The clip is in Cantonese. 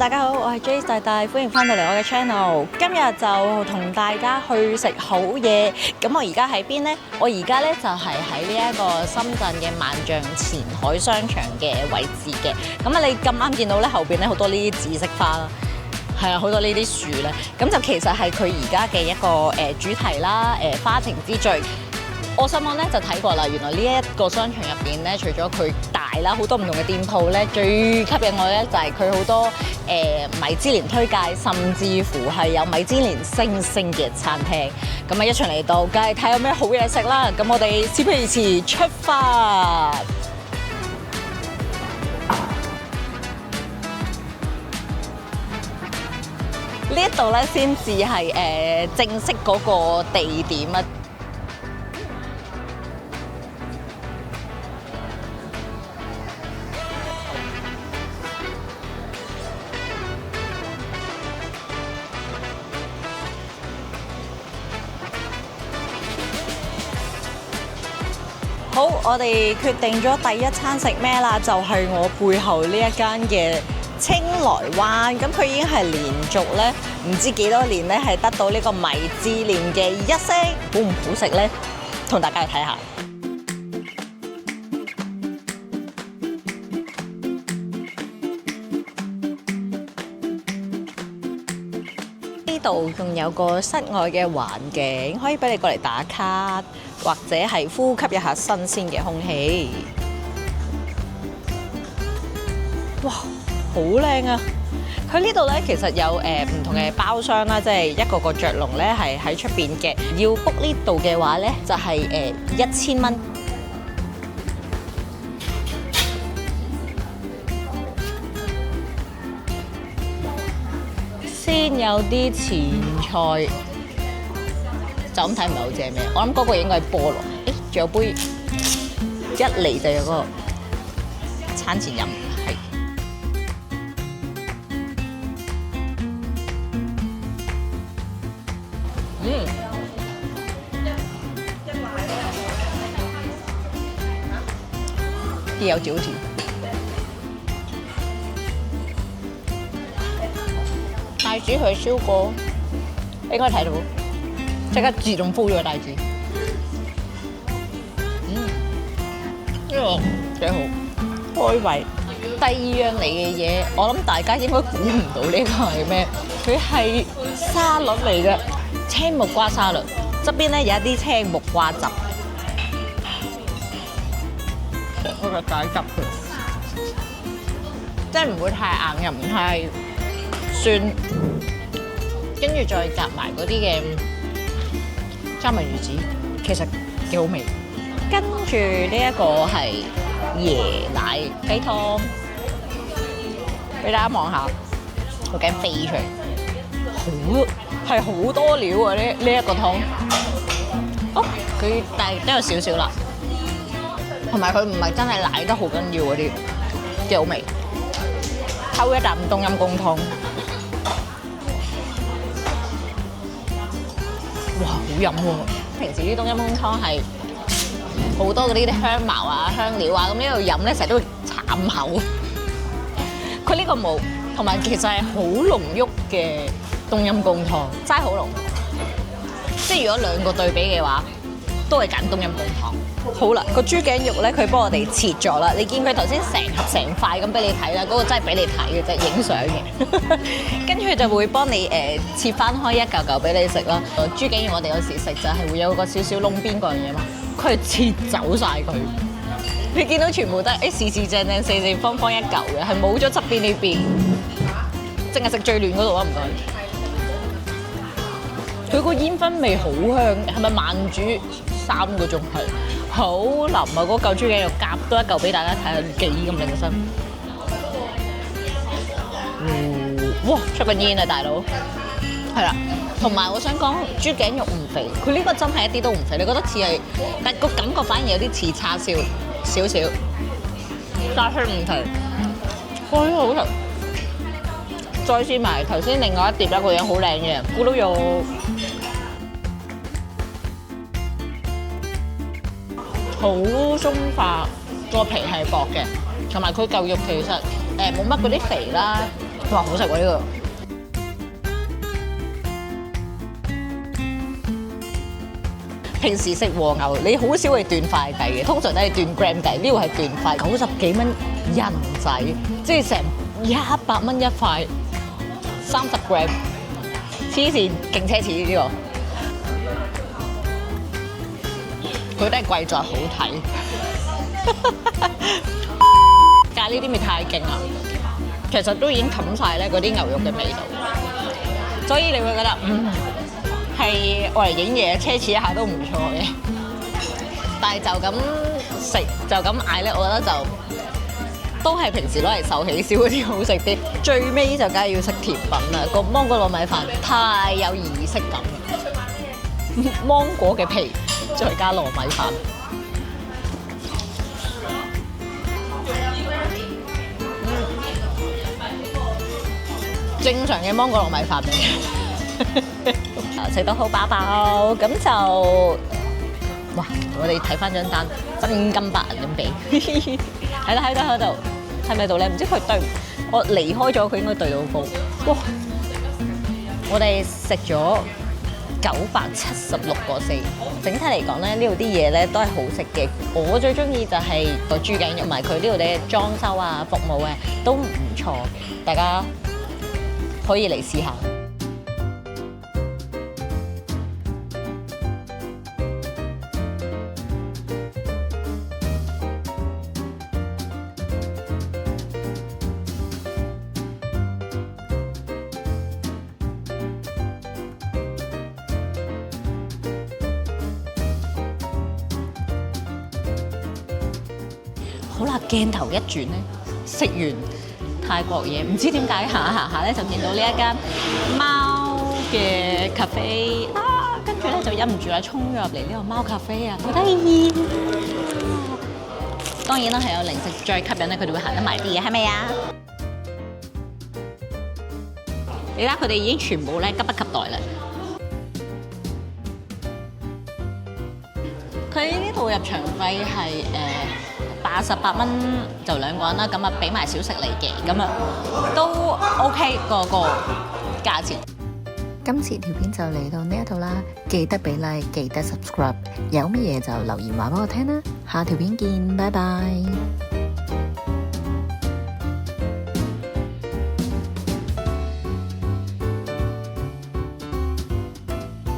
大家好，我係 Jace 大大，歡迎翻到嚟我嘅 channel。今日就同大家去食好嘢。咁我而家喺邊呢？我而家咧就係喺呢一個深圳嘅萬象前海商場嘅位置嘅。咁啊，你咁啱見到咧後邊咧好多呢啲紫色花啦，係啊，好多呢啲樹咧。咁就其實係佢而家嘅一個主題啦，花庭之最。我上網咧就睇過啦，原來呢一個商場入邊咧，除咗佢大啦，好多唔同嘅店鋪咧，最吸引我咧就係佢好多米芝蓮推介，甚至乎係有米芝蓮星星嘅餐廳。咁啊，一場嚟到，梗係睇有咩好嘢食啦。咁我哋事不宜遲，出發！呢一度咧先至係正式嗰個地點啊！好，我哋決定咗第一餐食咩啦？就係我背後呢一間嘅清萊灣。咁佢已經係連續咧唔知幾多年咧係得到呢個米芝蓮嘅一星，好唔好食咧？同大家去睇下。呢度仲有個室外嘅環境，可以俾你過嚟打卡，或者係呼吸一下新鮮嘅空氣。哇，好靚啊！佢呢度咧其實有唔同嘅包廂啦，即係一個個雀籠咧係喺出邊嘅。要 book 呢度嘅話咧，就係1000蚊。先有啲前菜，就咁睇唔係好正咩？我諗嗰個應該係菠蘿。仲有杯一嚟就有嗰個餐前飲，係。啲有少甜。帶子佢燒過，應該睇到，即刻自動敷咗個帶子。呢個幾好，開胃。第二樣嚟嘅嘢，我諗大家應該估唔到呢個係咩？佢係沙律嚟嘅，青木瓜沙律，側邊咧有一啲青木瓜汁。我個解汁佢，即係唔會太硬又唔太酸，跟住再夾埋嗰啲嘅三文魚子，其實幾好味。跟住呢一個係椰奶雞湯，俾大家望下，我驚飛出嚟，係好多料啊！呢一個湯，哦，佢但係都有少少辣，同埋佢唔係真係奶得好緊要嗰啲，幾好味。溝一啖冬陰功湯。哇，好飲喎！平時啲冬陰功湯係好多嗰啲香茅啊、香料啊，咁呢度飲咧成日都會慘口。佢呢個冇，同埋其實係好濃郁嘅冬陰功湯，齋好濃。即係如果兩個對比嘅話，都係揀冬陰功湯。好啦，個豬頸肉咧，佢幫我哋切咗啦。你見佢頭先成盒成塊咁俾你睇啦，嗰個真係俾你睇嘅啫，影相嘅。跟住就會幫你切翻開一嚿嚿俾你食啦。豬頸肉我哋有時食就係會有個少少窿邊嗰樣嘢嘛，佢係切走晒佢。你見到全部都係四四正正、四四方方一嚿嘅，係冇咗側邊呢邊，淨係食最嫩嗰度啊！唔該。佢個煙燻味好香，係咪慢煮3個鐘？係。好腍啊！嗰嚿豬頸肉夾多一嚿俾大家睇下幾咁靚身。哇！出緊煙啊，大佬。係啦，同埋我想講豬頸肉唔肥，佢呢個真係一啲都唔肥。你覺得似係，但個感覺反而有啲似叉燒少少，叉燒唔肥，好食。再試埋頭先另外一碟啦，個樣好靚嘅咕嚕肉。好鬆化，個皮係薄嘅，同埋佢嚿肉其實冇乜嗰啲肥啦，哇，好食喎呢個！平時食和牛，你好少會斷塊底嘅，通常都係斷 gram 底，呢個係斷塊，90幾蚊人仔，即係成100蚊一塊，30 gram， 黐線，勁奢侈呢個。佢都係貴在好睇，咖喱啲味太勁啦，其實都已經冚晒咧嗰啲牛肉嘅味道，所以你會覺得係我嚟影嘢奢侈一下都唔錯嘅，但係就咁食就咁嗌咧，我覺得就都係平時攞嚟壽喜燒嗰啲好食啲。最尾就梗係要食甜品啦，個芒果糯米飯太有儀式感，芒果嘅皮再加糯米飯，正常嘅芒果糯米飯味。食得好飽飽，咁就哇！我哋睇翻張單，真金白銀咁俾，喺度，係咪度咧？唔知佢對我離開咗，佢應該對到高。哇！我哋食咗976個4，整體嚟講咧，呢度啲嘢咧都係好食嘅。我最中意就係個豬頸肉，同埋佢呢度嘅裝修啊、服務啊都唔錯，大家可以嚟試下。好啦，鏡頭一轉咧，食完泰國嘢，唔知點解行下咧就見到呢一間貓嘅 cafe 啊，跟住咧就忍唔住啦，衝咗入嚟呢個貓 cafe 啊，好得意！當然啦，係有零食最吸引咧，佢哋會行得埋啲嘢，係咪啊？你睇佢哋已經全部咧急不及待啦。佢呢度入場費係88蚊就2個人啦，咁啊俾埋小食嚟嘅，咁啊都 OK 個價錢。今次條片就嚟到呢一度啦，記得俾 like， 記得 subscribe， 有乜嘢就留言話俾我聽啦，下條片見，拜拜。